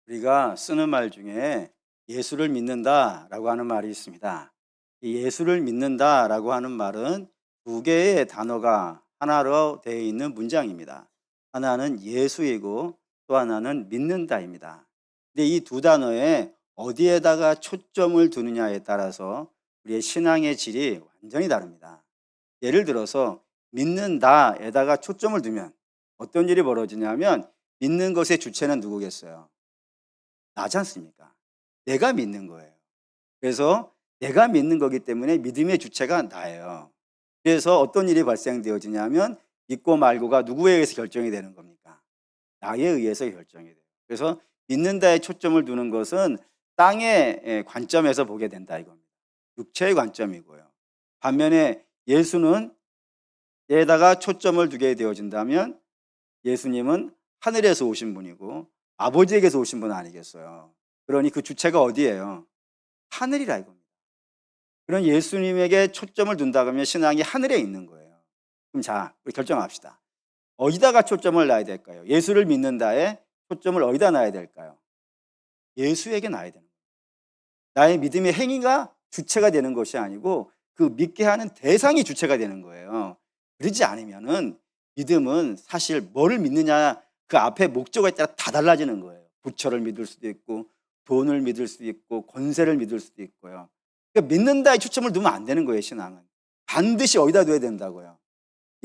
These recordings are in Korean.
우리가 쓰는 말 중에 예수를 믿는다라고 하는 말이 있습니다. 이 예수를 믿는다라고 하는 말은 두 개의 단어가 하나로 되어 있는 문장입니다. 하나는 예수이고 또 하나는 믿는다입니다. 근데 이 두 단어에 어디에다가 초점을 두느냐에 따라서 우리의 신앙의 질이 완전히 다릅니다. 예를 들어서 믿는다에다가 초점을 두면 어떤 일이 벌어지냐면 믿는 것의 주체는 누구겠어요? 나지 않습니까? 내가 믿는 거예요. 그래서 내가 믿는 거기 때문에 믿음의 주체가 나예요. 그래서 어떤 일이 발생되어지냐면 믿고 말고가 누구에 의해서 결정이 되는 겁니까? 나에 의해서 결정이 돼요. 그래서 믿는다에 초점을 두는 것은 땅의 관점에서 보게 된다 이겁니다. 육체의 관점이고요. 반면에 예수는 에다가 초점을 두게 되어진다면 예수님은 하늘에서 오신 분이고 아버지에게서 오신 분 아니겠어요. 그러니 그 주체가 어디예요? 하늘이라 이겁니다. 그런 예수님에게 초점을 둔다고 하면 신앙이 하늘에 있는 거예요. 그럼 자, 우리 결정합시다. 어디다가 초점을 놔야 될까요? 예수를 믿는다에 초점을 어디다 놔야 될까요? 예수에게 놔야 되는 거예요. 나의 믿음의 행위가 주체가 되는 것이 아니고 그 믿게 하는 대상이 주체가 되는 거예요. 그러지 않으면은 믿음은 사실 뭐를 믿느냐 그 앞에 목적에 따라 다 달라지는 거예요. 부처를 믿을 수도 있고 돈을 믿을 수도 있고 권세를 믿을 수도 있고요. 그러니까 믿는다에 초점을 두면 안 되는 거예요. 신앙은 반드시 어디다 둬야 된다고요?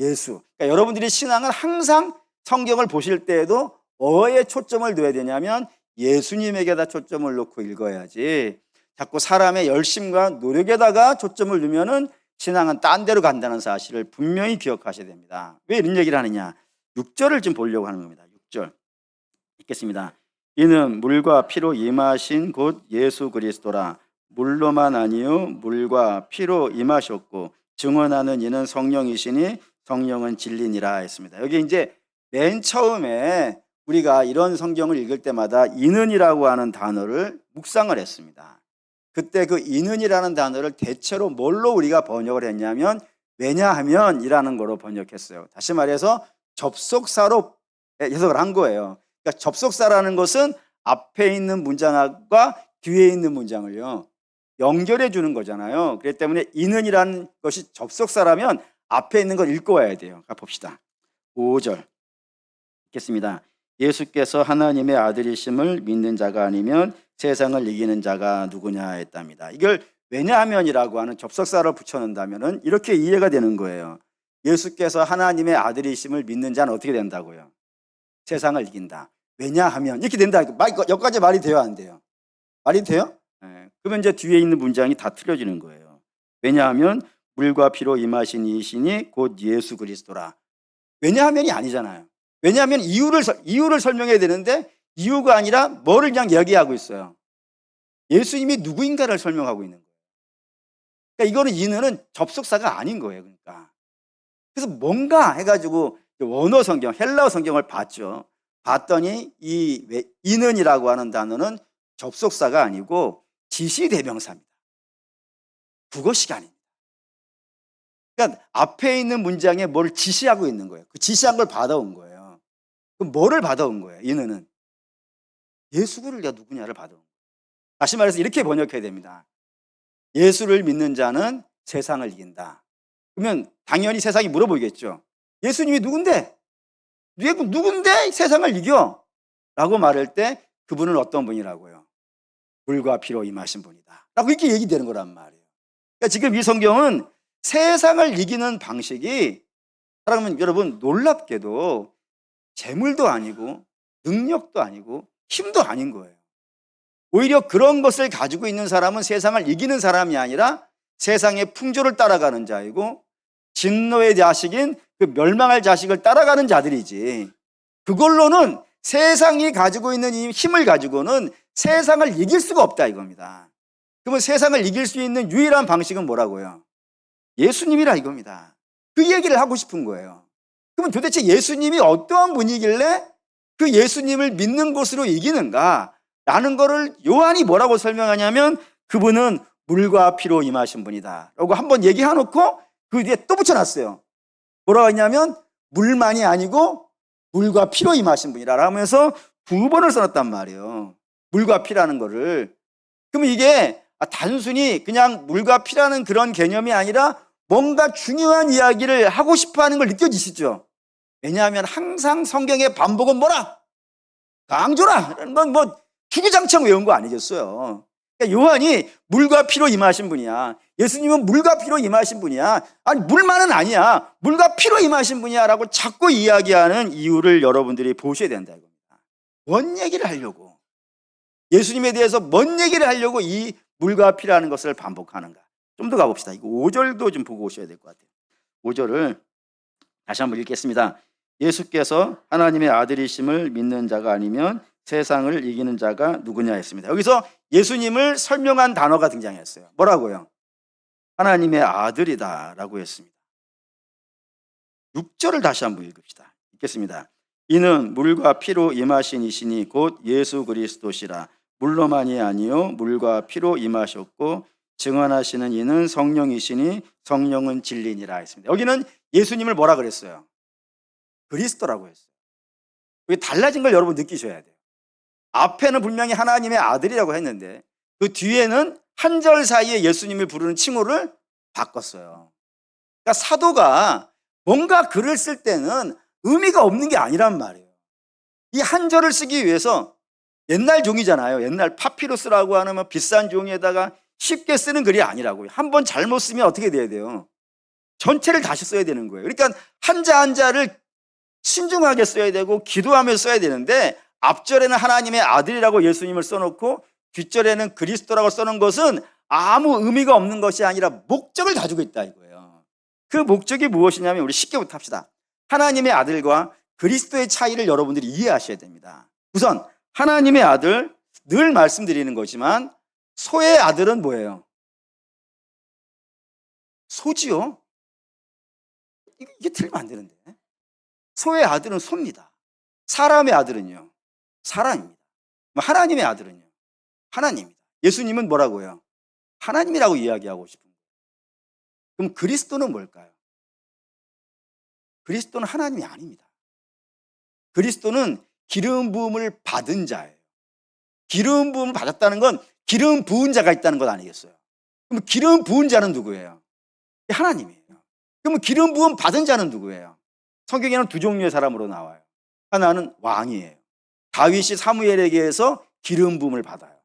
예수. 그러니까 여러분들이 신앙은 항상 성경을 보실 때에도 어디에 초점을 둬야 되냐면 예수님에게다 초점을 놓고 읽어야지 자꾸 사람의 열심과 노력에다가 초점을 두면은 신앙은 딴 데로 간다는 사실을 분명히 기억하셔야 됩니다. 왜 이런 얘기를 하느냐? 6절을 좀 보려고 하는 겁니다. 6절 읽겠습니다. 이는 물과 피로 임하신 곧 예수 그리스도라. 물로만 아니요 물과 피로 임하셨고 증언하는 이는 성령이시니 성령은 진리니라 했습니다. 여기 이제 맨 처음에 우리가 이런 성경을 읽을 때마다 이는이라고 하는 단어를 묵상을 했습니다. 그때 그 이는이라는 단어를 대체로 뭘로 우리가 번역을 했냐면 왜냐하면 이라는 거로 번역했어요. 다시 말해서 접속사로 해석을 한 거예요. 그러니까 접속사라는 것은 앞에 있는 문장과 뒤에 있는 문장을요 연결해 주는 거잖아요. 그렇기 때문에 이는이라는 것이 접속사라면 앞에 있는 걸 읽고 와야 돼요. 봅시다. 5절 읽겠습니다. 예수께서 하나님의 아들이심을 믿는 자가 아니면 세상을 이기는 자가 누구냐 했답니다. 이걸 왜냐하면이라고 하는 접속사를 붙여놓는다면 이렇게 이해가 되는 거예요. 예수께서 하나님의 아들이심을 믿는 자는 어떻게 된다고요? 세상을 이긴다. 왜냐하면 이렇게 된다. 여기까지 말이 돼요, 안 돼요? 말이 돼요? 네. 그러면 이제 뒤에 있는 문장이 다 틀려지는 거예요. 왜냐하면 물과 피로 임하신 이시니 곧 예수 그리스도라. 왜냐하면이 아니잖아요. 왜냐하면 이유를 설명해야 되는데 이유가 아니라 뭐를 그냥 이야기하고 있어요. 예수님이 누구인가를 설명하고 있는 거예요. 그러니까 이거는 이는은 접속사가 아닌 거예요. 그러니까 그래서 뭔가 해가지고 원어 성경, 헬라어 성경을 봤죠. 봤더니 이 이는이라고 하는 단어는 접속사가 아니고 지시대명사입니다. 국어식이 아닙니다. 그러니까 앞에 있는 문장에 뭘 지시하고 있는 거예요. 그 지시한 걸 받아온 거예요. 그럼 뭐를 받아온 거예요? 이는은 예수를 내가 누구냐를 받아온 거예요. 다시 말해서 이렇게 번역해야 됩니다. 예수를 믿는 자는 세상을 이긴다. 그러면 당연히 세상이 물어보겠죠. 예수님이 누군데? 누군데 세상을 이겨? 라고 말할 때 그분은 어떤 분이라고요? 물과 피로 임하신 분이다. 라고 이렇게 얘기되는 거란 말이에요. 그러니까 지금 이 성경은 세상을 이기는 방식이 사랑하면 여러분 놀랍게도 재물도 아니고 능력도 아니고 힘도 아닌 거예요. 오히려 그런 것을 가지고 있는 사람은 세상을 이기는 사람이 아니라 세상의 풍조를 따라가는 자이고 진노의 자식인 그 멸망할 자식을 따라가는 자들이지 그걸로는 세상이 가지고 있는 이 힘을 가지고는 세상을 이길 수가 없다 이겁니다. 그러면 세상을 이길 수 있는 유일한 방식은 뭐라고요? 예수님이라 이겁니다. 그 얘기를 하고 싶은 거예요. 그러면 도대체 예수님이 어떠한 분이길래 그 예수님을 믿는 것으로 이기는가? 라는 거를 요한이 뭐라고 설명하냐면 그분은 물과 피로 임하신 분이다 라고 한번 얘기해놓고 그 뒤에 또 붙여놨어요. 뭐라고 했냐면 물만이 아니고 물과 피로 임하신 분이라 하면서 두 번을 써놨단 말이에요. 물과 피라는 거를. 그러면 이게 단순히 그냥 물과 피라는 그런 개념이 아니라 뭔가 중요한 이야기를 하고 싶어 하는 걸 느껴지시죠? 왜냐하면 항상 성경의 반복은 뭐라? 강조라! 이런 건 뭐 주구장창 외운 거 아니겠어요? 그러니까 요한이 물과 피로 임하신 분이야. 예수님은 물과 피로 임하신 분이야. 아니, 물만은 아니야. 물과 피로 임하신 분이야. 라고 자꾸 이야기하는 이유를 여러분들이 보셔야 된다, 이겁니다. 뭔 얘기를 하려고? 예수님에 대해서 뭔 얘기를 하려고 이 물과 피라는 것을 반복하는가? 좀 더 가봅시다. 이거 5절도 좀 보고 오셔야 될 것 같아요. 5절을 다시 한번 읽겠습니다. 예수께서 하나님의 아들이심을 믿는 자가 아니면 세상을 이기는 자가 누구냐 했습니다. 여기서 예수님을 설명한 단어가 등장했어요. 뭐라고요? 하나님의 아들이다 라고 했습니다. 6절을 다시 한번 읽읍시다. 읽겠습니다. 이는 물과 피로 임하신 이시니 곧 예수 그리스도시라. 물로만이 아니요 물과 피로 임하셨고 증언하시는 이는 성령이시니 성령은 진리니라 했습니다. 여기는 예수님을 뭐라 그랬어요? 그리스도라고 했어요. 그게 달라진 걸 여러분 느끼셔야 돼요. 앞에는 분명히 하나님의 아들이라고 했는데 그 뒤에는 한 절 사이에 예수님을 부르는 칭호를 바꿨어요. 그러니까 사도가 뭔가 글을 쓸 때는 의미가 없는 게 아니란 말이에요. 이 한 절을 쓰기 위해서 옛날 종이잖아요. 옛날 파피루스라고 하는 비싼 종이에다가 쉽게 쓰는 글이 아니라고요. 한번 잘못 쓰면 어떻게 돼야 돼요? 전체를 다시 써야 되는 거예요. 그러니까 한자 한자를 신중하게 써야 되고 기도하며 써야 되는데 앞절에는 하나님의 아들이라고 예수님을 써놓고 뒷절에는 그리스도라고 써놓은 것은 아무 의미가 없는 것이 아니라 목적을 가지고 있다 이거예요. 그 목적이 무엇이냐면 우리 쉽게부터 합시다. 하나님의 아들과 그리스도의 차이를 여러분들이 이해하셔야 됩니다. 우선 하나님의 아들, 늘 말씀드리는 거지만 소의 아들은 뭐예요? 소지요. 이게 틀리면 안 되는데. 소의 아들은 소입니다. 사람의 아들은요? 사람입니다. 하나님의 아들은요? 하나님입니다. 예수님은 뭐라고요? 하나님이라고 이야기하고 싶은 거예요. 그럼 그리스도는 뭘까요? 그리스도는 하나님이 아닙니다. 그리스도는 기름 부음을 받은 자예요. 기름 부음을 받았다는 건 기름 부은 자가 있다는 것 아니겠어요? 그럼 기름 부은 자는 누구예요? 하나님이에요. 그러면 기름 부음 받은 자는 누구예요? 성경에는 두 종류의 사람으로 나와요. 하나는 왕이에요. 다윗이 사무엘에게서 기름 부음을 받아요.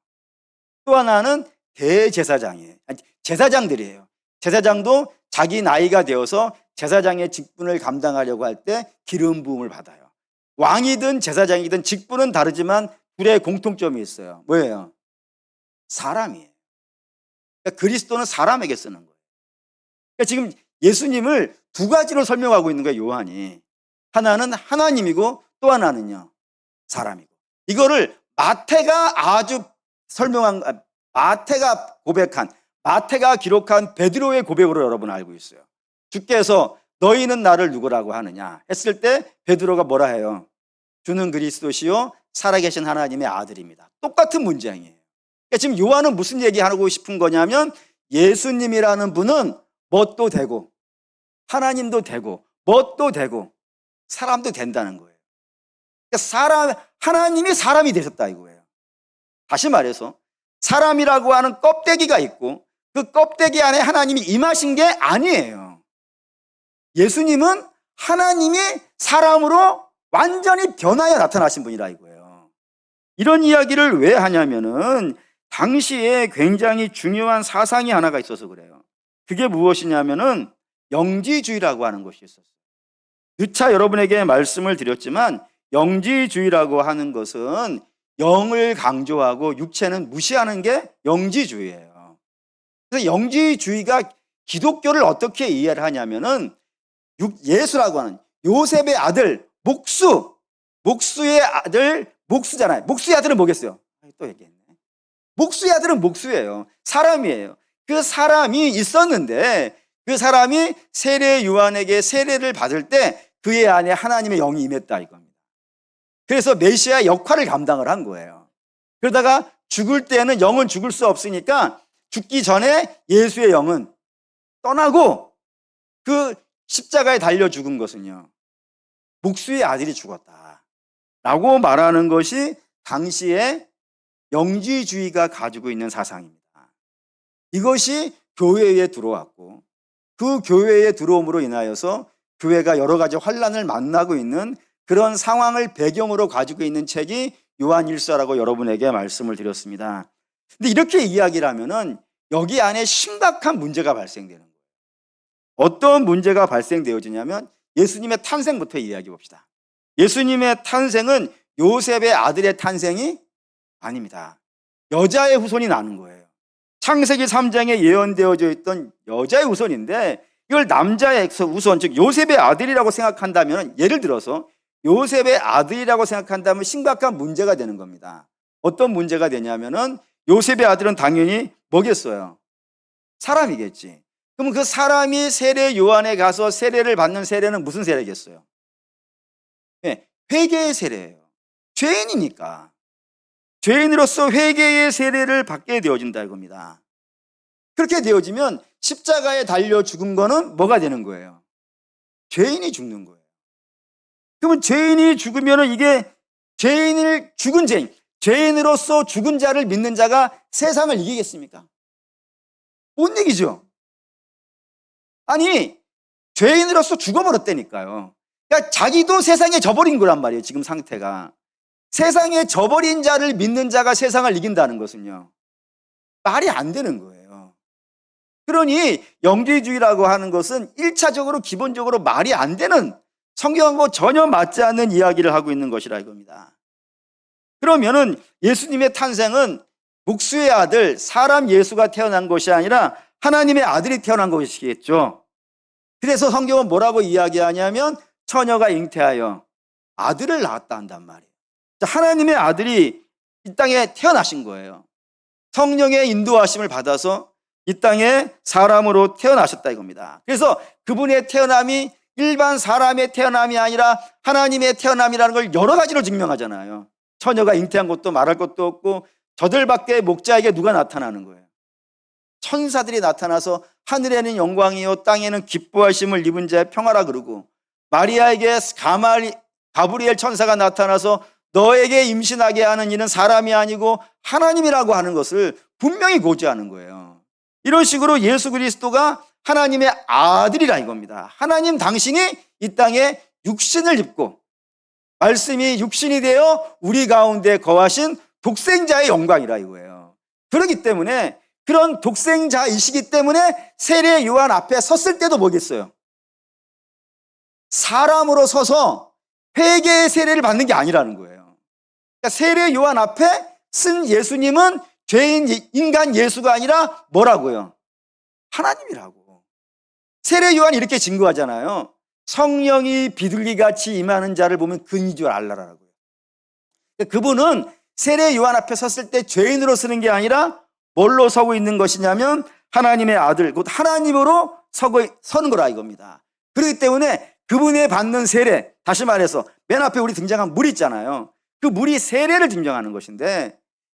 또 하나는 대제사장이에요. 아니, 제사장들이에요. 제사장도 자기 나이가 되어서 제사장의 직분을 감당하려고 할 때 기름 부음을 받아요. 왕이든 제사장이든 직분은 다르지만 둘의 공통점이 있어요. 뭐예요? 사람이에요. 그러니까 그리스도는 사람에게 쓰는 거예요. 그러니까 지금 예수님을 두 가지로 설명하고 있는 거예요, 요한이. 하나는 하나님이고 또 하나는요, 사람이고. 이거를 마태가 마태가 기록한 베드로의 고백으로 여러분 알고 있어요. 주께서 너희는 나를 누구라고 하느냐 했을 때 베드로가 뭐라 해요? 주는 그리스도시요 살아계신 하나님의 아들입니다. 똑같은 문장이에요. 그러니까 지금 요한은 무슨 얘기하고 싶은 거냐면 예수님이라는 분은 뭣도 되고 하나님도 되고 뭣도 되고 사람도 된다는 거예요. 그러니까 하나님이 사람이 되셨다 이거예요. 다시 말해서 사람이라고 하는 껍데기가 있고 그 껍데기 안에 하나님이 임하신 게 아니에요. 예수님은 하나님이 사람으로 완전히 변하여 나타나신 분이라 이거예요. 이런 이야기를 왜 하냐면은 당시에 굉장히 중요한 사상이 하나가 있어서 그래요. 그게 무엇이냐면은 영지주의라고 하는 것이 있었어요. 누차 여러분에게 말씀을 드렸지만 영지주의라고 하는 것은 영을 강조하고 육체는 무시하는 게 영지주의예요. 그래서 영지주의가 기독교를 어떻게 이해를 하냐면은 예수라고 하는 요셉의 아들 목수의 아들 목수잖아요. 목수의 아들은 뭐겠어요? 또 얘기했네. 목수의 아들은 목수예요. 사람이에요. 그 사람이 있었는데 그 사람이 세례 요한에게 세례를 받을 때 그의 안에 하나님의 영이 임했다 이겁니다. 그래서 메시아 역할을 감당을 한 거예요. 그러다가 죽을 때는 영은 죽을 수 없으니까 죽기 전에 예수의 영은 떠나고 그 십자가에 달려 죽은 것은요 목수의 아들이 죽었다 라고 말하는 것이 당시에 영지주의가 가지고 있는 사상입니다. 이것이 교회에 들어왔고 그 교회에 들어옴으로 인하여서 교회가 여러 가지 환란을 만나고 있는 그런 상황을 배경으로 가지고 있는 책이 요한일서라고 여러분에게 말씀을 드렸습니다. 근데 이렇게 이야기를 하면은 여기 안에 심각한 문제가 발생되는 거예요. 어떤 문제가 발생되어지냐면 예수님의 탄생부터 이야기해 봅시다. 예수님의 탄생은 요셉의 아들의 탄생이 아닙니다. 여자의 후손이 나는 거예요. 창세기 3장에 예언되어져 있던 여자의 후손인데 이걸 남자의 후손, 즉 요셉의 아들이라고 생각한다면, 예를 들어서 요셉의 아들이라고 생각한다면 심각한 문제가 되는 겁니다. 어떤 문제가 되냐면은 요셉의 아들은 당연히 뭐겠어요? 사람이겠지. 그럼 그 사람이 세례 요한에 가서 세례를 받는 세례는 무슨 세례겠어요? 네, 회개의 세례예요. 죄인이니까. 죄인으로서 회개의 세례를 받게 되어진다 이겁니다. 그렇게 되어지면 십자가에 달려 죽은 거는 뭐가 되는 거예요? 죄인이 죽는 거예요. 그러면 죄인이 죽으면 이게 죄인을 죽은 죄인, 죄인으로서 죽은 자를 믿는 자가 세상을 이기겠습니까? 못 이기죠. 아니, 죄인으로서 죽어버렸다니까요. 그러니까 자기도 세상에 져버린 거란 말이에요. 지금 상태가. 세상에 져버린 자를 믿는 자가 세상을 이긴다는 것은요, 말이 안 되는 거예요. 그러니 영지주의라고 하는 것은 1차적으로 기본적으로 말이 안 되는, 성경하고 전혀 맞지 않는 이야기를 하고 있는 것이라 이겁니다. 그러면은 예수님의 탄생은 목수의 아들, 사람 예수가 태어난 것이 아니라 하나님의 아들이 태어난 것이겠죠. 그래서 성경은 뭐라고 이야기하냐면 처녀가 잉태하여 아들을 낳았다 한단 말이에요. 하나님의 아들이 이 땅에 태어나신 거예요. 성령의 인도하심을 받아서 이 땅에 사람으로 태어나셨다 이겁니다. 그래서 그분의 태어남이 일반 사람의 태어남이 아니라 하나님의 태어남이라는 걸 여러 가지로 증명하잖아요. 처녀가 잉태한 것도 말할 것도 없고 저들밖에 목자에게 누가 나타나는 거예요? 천사들이 나타나서 하늘에는 영광이요 땅에는 기뻐하심을 입은 자의 평화라 그러고, 마리아에게 가브리엘 천사가 나타나서 너에게 임신하게 하는 이는 사람이 아니고 하나님이라고 하는 것을 분명히 고지하는 거예요. 이런 식으로 예수 그리스도가 하나님의 아들이라 이겁니다. 하나님 당신이 이 땅에 육신을 입고 말씀이 육신이 되어 우리 가운데 거하신 독생자의 영광이라 이거예요. 그렇기 때문에, 그런 독생자이시기 때문에 세례 요한 앞에 섰을 때도 뭐겠어요? 사람으로 서서 회개의 세례를 받는 게 아니라는 거예요. 그러니까 세례 요한 앞에 쓴 예수님은 죄인 인간 예수가 아니라 뭐라고요? 하나님이라고. 세례 요한이 이렇게 증거하잖아요. 성령이 비둘기같이 임하는 자를 보면 그인 줄 알라라고요. 그분은 세례 요한 앞에 섰을 때 죄인으로 서는 게 아니라 뭘로 서고 있는 것이냐면 하나님의 아들, 곧 하나님으로 서는 거라 이겁니다. 그렇기 때문에 그분의 받는 세례, 다시 말해서 맨 앞에 우리 등장한 물 있잖아요. 그 물이 세례를 증정하는 것인데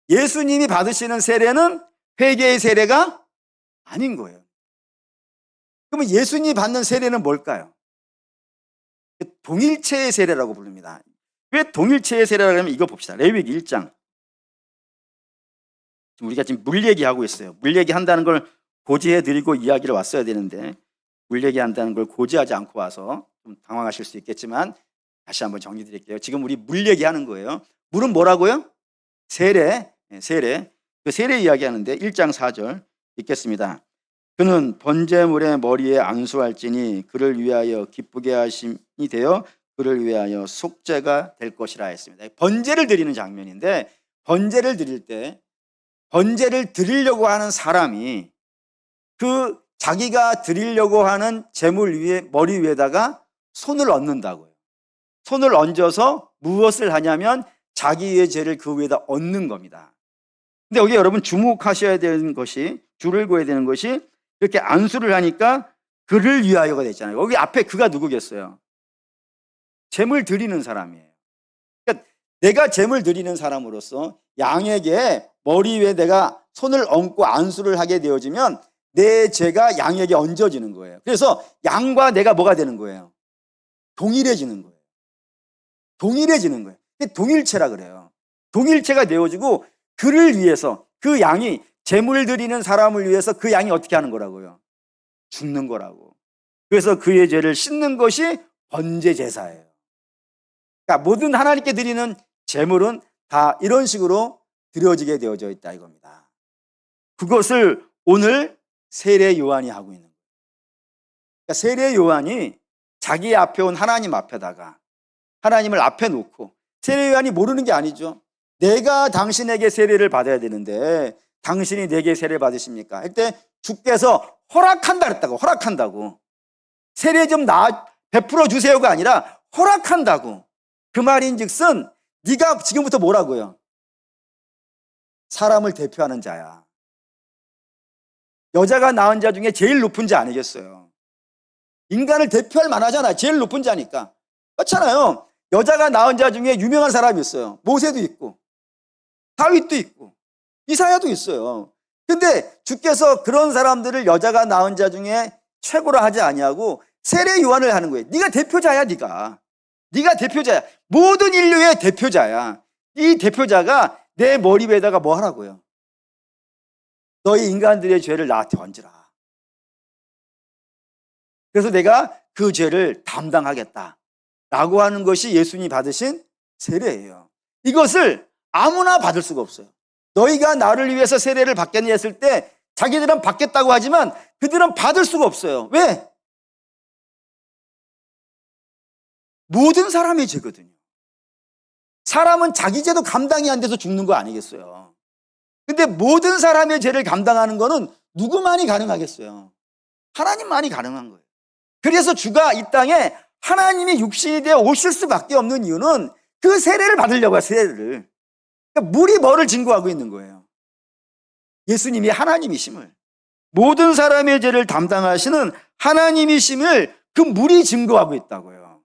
예수님이 받으시는 세례는 회개의 세례가 아닌 거예요. 그러면 예수님이 받는 세례는 뭘까요? 동일체의 세례라고 부릅니다. 왜 동일체의 세례라고 하면 이거 봅시다. 레위기 1장. 우리가 지금 물 얘기하고 있어요. 물 얘기한다는 걸 고지해드리고 이야기를 왔어야 되는데 물 얘기한다는 걸 고지하지 않고 와서 좀 당황하실 수 있겠지만 다시 한번 정리드릴게요. 지금 우리 물 얘기하는 거예요. 물은 뭐라고요? 세례. 세례. 그 세례 이야기하는데 1장 4절 읽겠습니다. 그는 번제물의 머리에 안수할지니 그를 위하여 기쁘게 하심이 되어 그를 위하여 속죄가 될 것이라 했습니다. 번제를 드리는 장면인데, 번제를 드릴 때 번제를 드리려고 하는 사람이 그 자기가 드리려고 하는 제물 위에, 머리 위에다가 손을 얹는다고요. 손을 얹어서 무엇을 하냐면 자기의 죄를 그 위에다 얹는 겁니다. 근데 여기 여러분 주목하셔야 되는 것이, 줄을 그어야 되는 것이, 이렇게 안수를 하니까 그를 위하여가 됐잖아요. 여기 앞에 그가 누구겠어요? 제물 드리는 사람이에요. 그러니까 내가 제물 드리는 사람으로서 양에게 머리 위에 내가 손을 얹고 안수를 하게 되어지면 내 죄가 양에게 얹어지는 거예요. 그래서 양과 내가 뭐가 되는 거예요? 동일해지는 거예요. 동일해지는 거예요. 동일체라 그래요. 동일체가 되어지고 그를 위해서, 그 양이, 제물 드리는 사람을 위해서 그 양이 어떻게 하는 거라고요? 죽는 거라고. 그래서 그의 죄를 씻는 것이 번제 제사예요. 그러니까 모든 하나님께 드리는 제물은 다 이런 식으로 드려지게 되어져 있다 이겁니다. 그것을 오늘 세례 요한이 하고 있는 거예요. 그러니까 세례 요한이 자기 앞에 온 하나님 앞에다가 하나님을 앞에 놓고, 세례 요한이 모르는 게 아니죠. 내가 당신에게 세례를 받아야 되는데 당신이 내게 세례 받으십니까? 할 때 주께서 허락한다 그랬다고. 허락한다고. 세례 좀 베풀어 주세요가 아니라 허락한다고. 그 말인즉슨 네가 지금부터 뭐라고요? 사람을 대표하는 자야. 여자가 낳은 자 중에 제일 높은 자 아니겠어요? 인간을 대표할 만하잖아. 제일 높은 자니까. 그렇잖아요. 여자가 낳은 자 중에 유명한 사람이 있어요. 모세도 있고 다윗도 있고 이사야도 있어요. 근데 주께서 그런 사람들을 여자가 낳은 자 중에 최고로 하지 아니하고 세례 요한을 하는 거예요. 네가 대표자야. 네가 대표자야. 모든 인류의 대표자야. 이 대표자가 내 머리 위에다가 뭐 하라고요? 너희 인간들의 죄를 나한테 얹으라. 그래서 내가 그 죄를 담당하겠다 라고 하는 것이 예수님이 받으신 세례예요. 이것을 아무나 받을 수가 없어요. 너희가 나를 위해서 세례를 받겠냐 했을 때 자기들은 받겠다고 하지만 그들은 받을 수가 없어요. 왜? 모든 사람의 죄거든요. 사람은 자기 죄도 감당이 안 돼서 죽는 거 아니겠어요? 근데 모든 사람의 죄를 감당하는 거는 누구만이 가능하겠어요? 하나님만이 가능한 거예요. 그래서 주가 이 땅에 하나님이 육신이 되어 오실 수밖에 없는 이유는 그 세례를 받으려고 해요. 세례를. 그러니까 물이 뭐를 증거하고 있는 거예요? 예수님이 하나님이심을, 모든 사람의 죄를 담당하시는 하나님이심을 그 물이 증거하고 있다고요.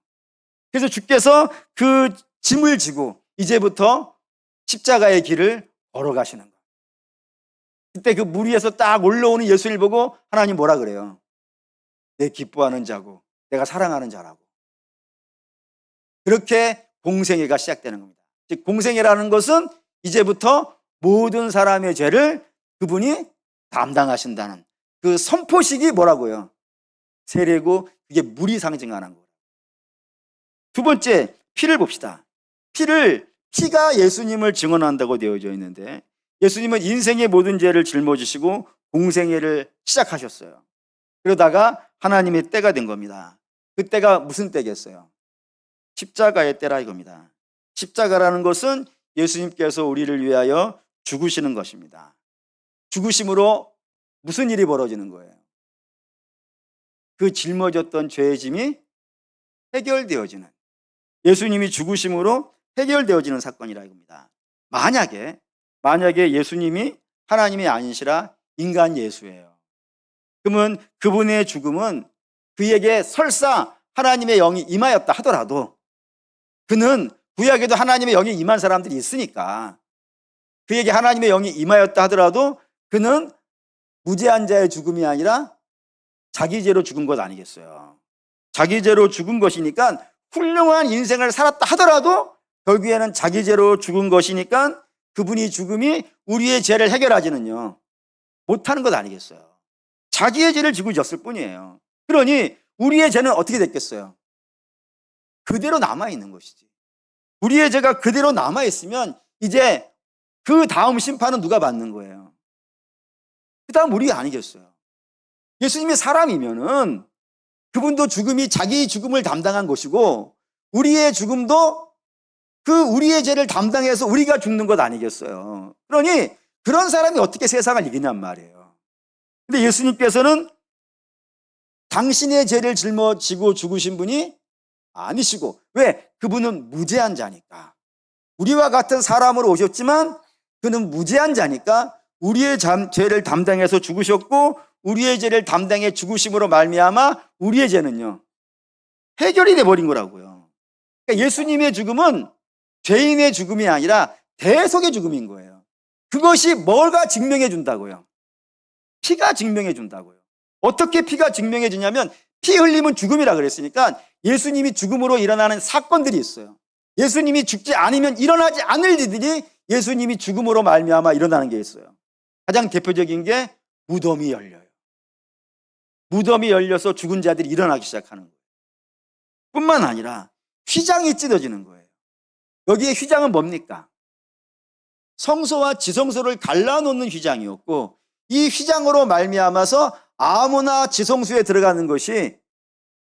그래서 주께서 그 짐을 지고 이제부터 십자가의 길을 걸어가시는 거예요. 그때 그 물 위에서 딱 올라오는 예수를 보고 하나님 뭐라 그래요? 내 기뻐하는 자고 내가 사랑하는 자라고. 그렇게 공생애가 시작되는 겁니다. 즉 공생애라는 것은 이제부터 모든 사람의 죄를 그분이 담당하신다는 그 선포식이 뭐라고요? 세례고 그게 물이 상징하는 거예요. 두 번째, 피를 봅시다. 피가 예수님을 증언한다고 되어져 있는데 예수님은 인생의 모든 죄를 짊어지시고 공생애를 시작하셨어요. 그러다가 하나님의 때가 된 겁니다. 그 때가 무슨 때겠어요? 십자가의 때라 이겁니다. 십자가라는 것은 예수님께서 우리를 위하여 죽으시는 것입니다. 죽으심으로 무슨 일이 벌어지는 거예요? 그 짊어졌던 죄의 짐이 해결되어지는, 예수님이 죽으심으로 해결되어지는 사건이라 이겁니다. 만약에 예수님이 하나님이 아니시라 인간 예수예요. 그러면 그분의 죽음은 그에게 설사 하나님의 영이 임하였다 하더라도, 그는 구약에도 하나님의 영이 임한 사람들이 있으니까 그에게 하나님의 영이 임하였다 하더라도 그는 무죄한 자의 죽음이 아니라 자기 죄로 죽은 것 아니겠어요? 자기 죄로 죽은 것이니까 훌륭한 인생을 살았다 하더라도 결국에는 자기 죄로 죽은 것이니까 그분이 죽음이 우리의 죄를 해결하지는요 못하는 것 아니겠어요? 자기의 죄를 지고 졌을 뿐이에요. 그러니 우리의 죄는 어떻게 됐겠어요? 그대로 남아있는 것이지. 우리의 죄가 그대로 남아있으면 이제 그 다음 심판은 누가 받는 거예요? 그 다음 우리 아니겠어요? 예수님이 사람이면은 그분도 죽음이 자기 죽음을 담당한 것이고 우리의 죽음도 그 우리의 죄를 담당해서 우리가 죽는 것 아니겠어요? 그러니 그런 사람이 어떻게 세상을 이기냔 말이에요. 근데 예수님께서는 당신의 죄를 짊어지고 죽으신 분이 아니시고, 왜? 그분은 무죄한 자니까. 우리와 같은 사람으로 오셨지만 그는 무죄한 자니까 우리의 죄를 담당해서 죽으셨고 우리의 죄를 담당해 죽으심으로 말미암아 우리의 죄는요 해결이 돼버린 거라고요. 그러니까 예수님의 죽음은 죄인의 죽음이 아니라 대속의 죽음인 거예요. 그것이 뭐가 증명해 준다고요? 피가 증명해 준다고요. 어떻게 피가 증명해 주냐면 피 흘림은 죽음이라 그랬으니까 예수님이 죽음으로 일어나는 사건들이 있어요. 예수님이 죽지 않으면 일어나지 않을 일들이 예수님이 죽음으로 말미암아 일어나는 게 있어요. 가장 대표적인 게 무덤이 열려요. 무덤이 열려서 죽은 자들이 일어나기 시작하는 거예요. 뿐만 아니라 휘장이 찢어지는 거예요. 여기에 휘장은 뭡니까? 성소와 지성소를 갈라놓는 휘장이었고, 이 휘장으로 말미암아서 아무나 지성소에 들어가는 것이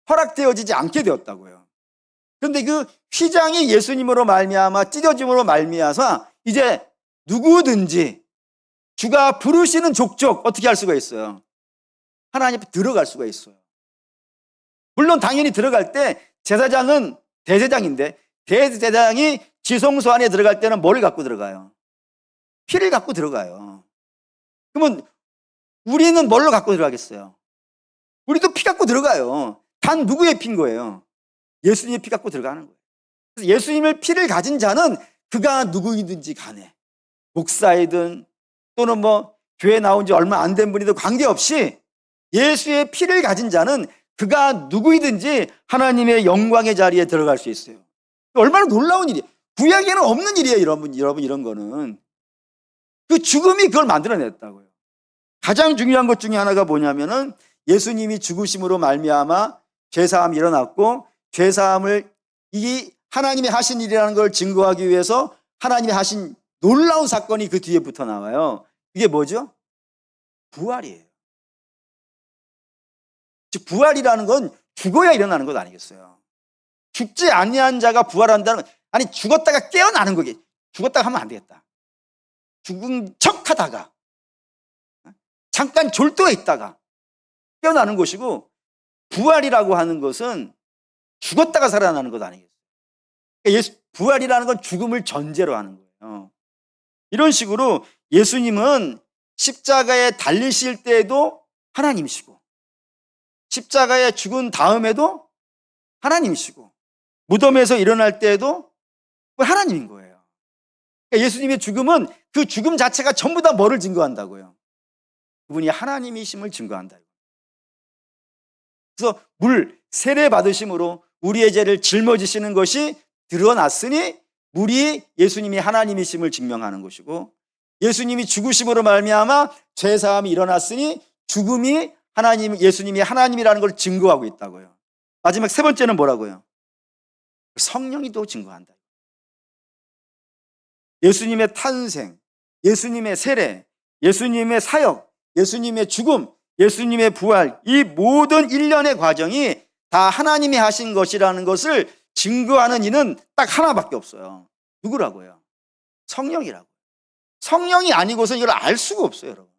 허락되어지지 않게 되었다고요. 그런데 그 휘장이 예수님으로 말미암아 찢어짐으로 말미암아서 이제 누구든지 주가 부르시는 족족 어떻게 할 수가 있어요? 하나님 앞에 들어갈 수가 있어요. 물론 당연히 들어갈 때 제사장은 대제장인데, 대제장이 지성소 안에 들어갈 때는 뭘 갖고 들어가요? 피를 갖고 들어가요. 그러면 우리는 뭘로 갖고 들어가겠어요? 우리도 피 갖고 들어가요. 단 누구의 피인 거예요? 예수님의 피 갖고 들어가는 거예요. 그래서 예수님의 피를 가진 자는 그가 누구이든지 간에, 목사이든 또는 뭐 교회 나온 지 얼마 안 된 분이든 관계없이 예수의 피를 가진 자는 그가 누구이든지 하나님의 영광의 자리에 들어갈 수 있어요. 얼마나 놀라운 일이에요. 구약에는 없는 일이에요. 여러분 이런 거는. 그 죽음이 그걸 만들어냈다고요. 가장 중요한 것 중에 하나가 뭐냐면은 예수님이 죽으심으로 말미암아 죄사함이 일어났고, 죄사함을 이 하나님이 하신 일이라는 걸 증거하기 위해서 하나님이 하신 놀라운 사건이 그 뒤에부터 나와요. 이게 뭐죠? 부활이에요. 즉 부활이라는 건 죽어야 일어나는 것 아니겠어요? 죽지 아니한 자가 부활한다는 건, 아니 죽었다가 깨어나는 거게. 죽었다가 하면 안 되겠다. 죽은 척하다가 잠깐 졸도에 있다가 깨어나는 것이고, 부활이라고 하는 것은 죽었다가 살아나는 것 아니겠어요? 부활이라는 건 죽음을 전제로 하는 거예요. 이런 식으로 예수님은 십자가에 달리실 때에도 하나님이시고, 십자가에 죽은 다음에도 하나님이시고, 무덤에서 일어날 때에도 하나님인 거예요. 그러니까 예수님의 죽음은 그 죽음 자체가 전부 다 뭐를 증거한다고요? 그분이 하나님이심을 증거한다. 그래서 물 세례 받으심으로 우리의 죄를 짊어지시는 것이 드러났으니 물이 예수님이 하나님이심을 증명하는 것이고, 예수님이 죽으심으로 말미암아 죄 사함이 일어났으니 죽음이 예수님이 하나님이라는 걸 증거하고 있다고요. 마지막 세 번째는 뭐라고요? 성령이 또 증거한다. 예수님의 탄생, 예수님의 세례, 예수님의 사역, 예수님의 죽음, 예수님의 부활, 이 모든 일련의 과정이 다 하나님이 하신 것이라는 것을 증거하는 이는 딱 하나밖에 없어요. 누구라고요? 성령이라고. 성령이 아니고서 이걸 알 수가 없어요, 여러분.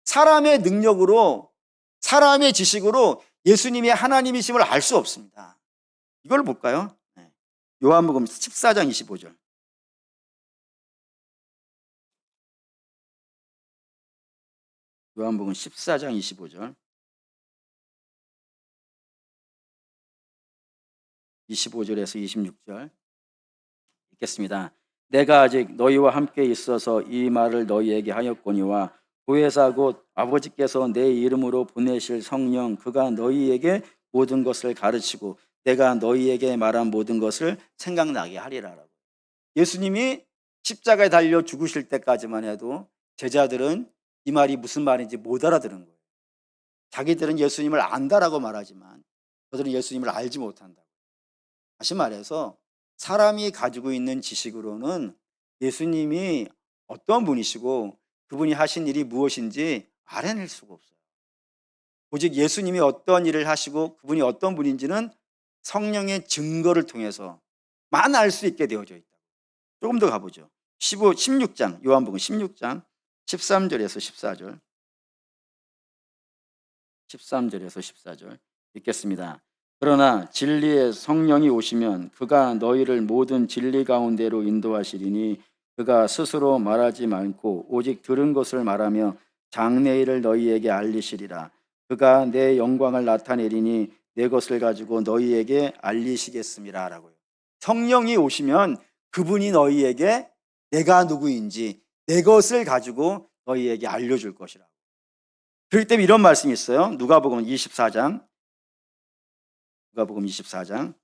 사람의 능력으로, 사람의 지식으로 예수님이 하나님이심을 알 수 없습니다. 이걸 볼까요? 요한복음 14장 25절. 요한복음 14장 25절. 25절에서 26절 읽겠습니다. 내가 아직 너희와 함께 있어서 이 말을 너희에게 하였거니와 보혜사 곧 아버지께서 내 이름으로 보내실 성령 그가 너희에게 모든 것을 가르치고 내가 너희에게 말한 모든 것을 생각나게 하리라라고. 예수님이 십자가에 달려 죽으실 때까지만 해도 제자들은 이 말이 무슨 말인지 못 알아들은 거예요. 자기들은 예수님을 안다라고 말하지만 저들은 예수님을 알지 못한다. 다시 말해서 사람이 가지고 있는 지식으로는 예수님이 어떤 분이시고 그분이 하신 일이 무엇인지 알아낼 수가 없어요. 오직 예수님이 어떤 일을 하시고 그분이 어떤 분인지는 성령의 증거를 통해서만 알 수 있게 되어져 있다. 조금 더 가보죠. 16장, 요한복음 16장 13절에서 14절. 13절에서 14절 읽겠습니다. 그러나 진리의 성령이 오시면 그가 너희를 모든 진리 가운데로 인도하시리니 그가 스스로 말하지 않고 오직 들은 것을 말하며 장래일을 너희에게 알리시리라. 그가 내 영광을 나타내리니 내 것을 가지고 너희에게 알리시겠습니다 라고요. 성령이 오시면 그분이 너희에게 내가 누구인지 내 것을 가지고 너희에게 알려줄 것이라고. 그렇기 때문에 이런 말씀이 있어요. 누가복음 24장. 누가복음 24장.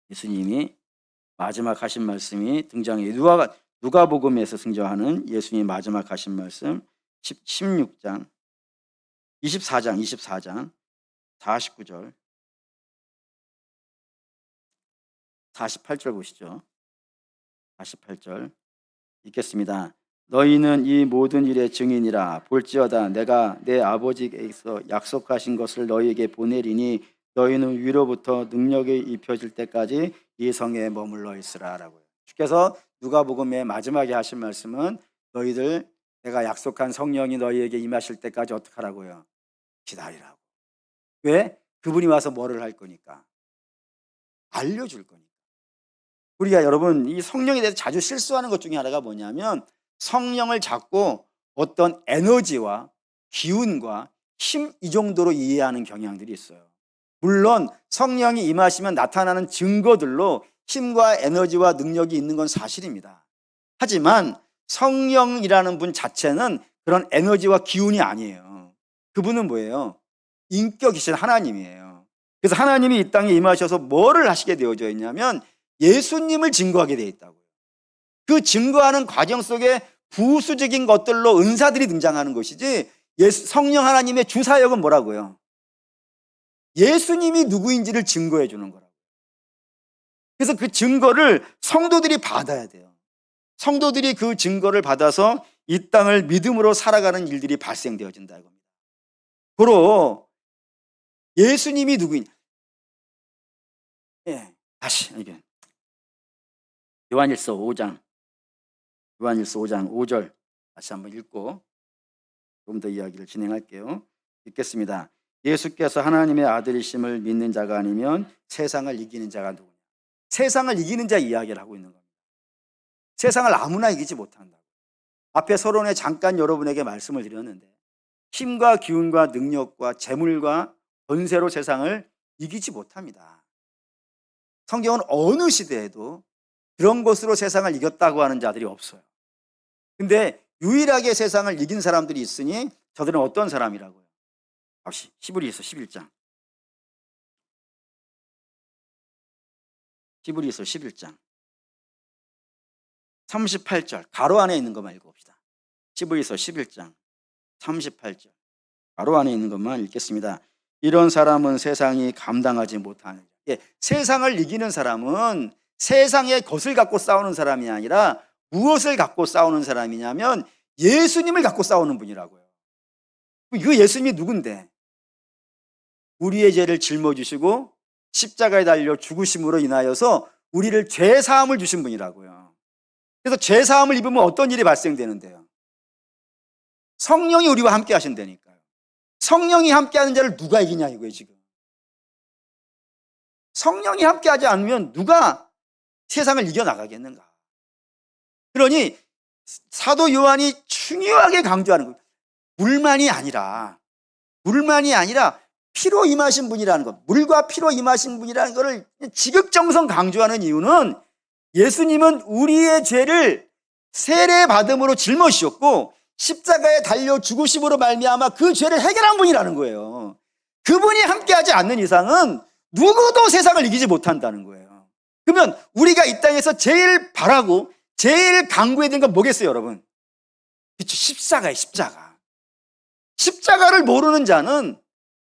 예수님이 마지막 하신 말씀이 등장해요. 누가복음에서 등장하는 예수님의 마지막 하신 말씀 16장 24장 49절 48절 보시죠. 48절 읽겠습니다. 너희는 이 모든 일의 증인이라. 볼지어다 내가 내 아버지께서 약속하신 것을 너희에게 보내리니 너희는 위로부터 능력이 입혀질 때까지 이 성에 머물러 있으라 라고요. 주께서 누가복음의 마지막에 하신 말씀은 너희들 내가 약속한 성령이 너희에게 임하실 때까지 어떻게 하라고요? 기다리라고. 왜? 그분이 와서 뭐를 할 거니까? 알려줄 거니까. 우리가 여러분 이 성령에 대해서 자주 실수하는 것 중에 하나가 뭐냐면 성령을 자꾸 어떤 에너지와 기운과 힘 이 정도로 이해하는 경향들이 있어요. 물론 성령이 임하시면 나타나는 증거들로 힘과 에너지와 능력이 있는 건 사실입니다. 하지만 성령이라는 분 자체는 그런 에너지와 기운이 아니에요. 그분은 뭐예요? 인격이신 하나님이에요. 그래서 하나님이 이 땅에 임하셔서 뭐를 하시게 되어져 있냐면 예수님을 증거하게 되어 있다고요. 그 증거하는 과정 속에 부수적인 것들로 은사들이 등장하는 것이지 성령 하나님의 주사역은 뭐라고요? 예수님이 누구인지를 증거해 주는 거라고. 그래서 그 증거를 성도들이 받아야 돼요. 성도들이 그 증거를 받아서 이 땅을 믿음으로 살아가는 일들이 발생되어진다 이겁니다. 바로 예수님이 누구인? 다시 이게 요한일서 5장 5절 다시 한번 읽고 좀 더 이야기를 진행할게요. 읽겠습니다. 예수께서 하나님의 아들이심을 믿는 자가 아니면 세상을 이기는 자가 누구냐? 세상을 이기는 자 이야기를 하고 있는 겁니다. 세상을 아무나 이기지 못한다고. 앞에 서론에 잠깐 여러분에게 말씀을 드렸는데 힘과 기운과 능력과 재물과 권세로 세상을 이기지 못합니다. 성경은 어느 시대에도 그런 것으로 세상을 이겼다고 하는 자들이 없어요. 근데 유일하게 세상을 이긴 사람들이 있으니 저들은 어떤 사람이라고요? 히브리서 11장 38절 가로 안에 있는 것만 읽어봅시다. 히브리서 11장 38절 가로 안에 있는 것만 읽겠습니다. 이런 사람은 세상이 감당하지 못하는 세상을 이기는 사람은 세상의 것을 갖고 싸우는 사람이 아니라 무엇을 갖고 싸우는 사람이냐면 예수님을 갖고 싸우는 분이라고요. 그 예수님이 누군데? 우리의 죄를 짊어지시고 십자가에 달려 죽으심으로 인하여서 우리를 죄사함을 주신 분이라고요. 그래서 죄사함을 입으면 어떤 일이 발생되는데요? 성령이 우리와 함께 하신다니까요. 성령이 함께하는 자를 누가 이기냐 이거예요 지금. 성령이 함께하지 않으면 누가 세상을 이겨나가겠는가? 그러니 사도 요한이 중요하게 강조하는 거예요. 물만이 아니라 피로 임하신 분이라는 것, 물과 피로 임하신 분이라는 것을 지극정성 강조하는 이유는 예수님은 우리의 죄를 세례받음으로 짊어지셨고 십자가에 달려 죽으심으로 말미암아 그 죄를 해결한 분이라는 거예요. 그분이 함께하지 않는 이상은 누구도 세상을 이기지 못한다는 거예요. 그러면 우리가 이 땅에서 제일 바라고 제일 강구해야 되는 건 뭐겠어요 여러분? 그렇죠, 십자가예요. 십자가를 모르는 자는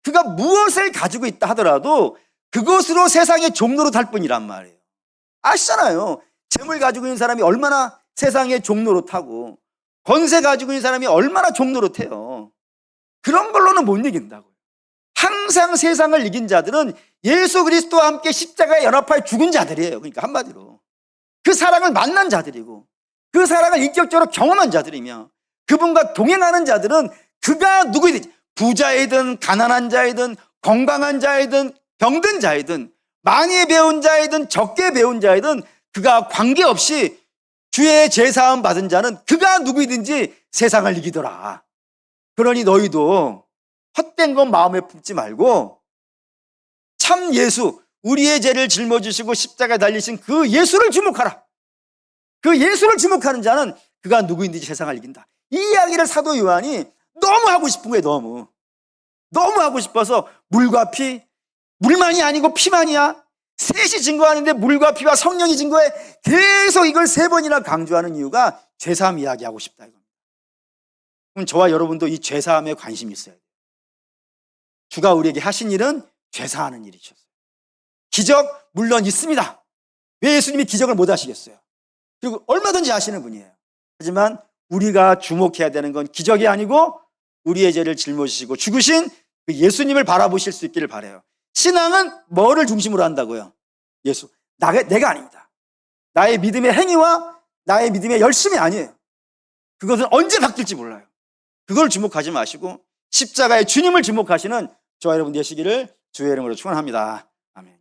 그가 무엇을 가지고 있다 하더라도 그것으로 세상의 종로로 탈 뿐이란 말이에요. 아시잖아요. 재물 가지고 있는 사람이 얼마나 세상의 종로로 타고 권세 가지고 있는 사람이 얼마나 종로로 태요. 그런 걸로는 못 이긴다고요. 항상 세상을 이긴 자들은 예수 그리스도와 함께 십자가에 연합하여 죽은 자들이에요. 그러니까 한마디로 그 사랑을 만난 자들이고 그 사랑을 인격적으로 경험한 자들이며 그분과 동행하는 자들은 그가 누구이든지 부자이든 가난한 자이든 건강한 자이든 병든 자이든 많이 배운 자이든 적게 배운 자이든 그가 관계없이 주의 제사함 받은 자는 그가 누구이든지 세상을 이기더라. 그러니 너희도 헛된 것 마음에 품지 말고 참 예수, 우리의 죄를 짊어지시고 십자가에 달리신 그 예수를 주목하라. 그 예수를 주목하는 자는 그가 누구인지 세상을 이긴다. 이 이야기를 사도 요한이 너무 하고 싶은 거예요. 너무 하고 싶어서 물과 피, 물만이 아니고 피만이야. 셋이 증거하는데 물과 피와 성령이 증거해. 계속 이걸 3번이나 강조하는 이유가 죄사함 이야기하고 싶다 이겁니다. 그럼 저와 여러분도 이 죄사함에 관심이 있어야 돼요. 주가 우리에게 하신 일은 죄사하는 일이셨어요. 기적 물론 있습니다. 왜 예수님이 기적을 못 하시겠어요? 그리고 얼마든지 하시는 분이에요. 하지만 우리가 주목해야 되는 건 기적이 아니고 우리의 죄를 짊어지시고 죽으신 그 예수님을 바라보실 수 있기를 바라요. 신앙은 뭐를 중심으로 한다고요? 예수. 내가 아닙니다. 나의 믿음의 행위와 나의 믿음의 열심이 아니에요. 그것은 언제 바뀔지 몰라요. 그걸 주목하지 마시고 십자가의 주님을 주목하시는 저와 여러분 되시기를 주의 이름으로 축원합니다. 아멘.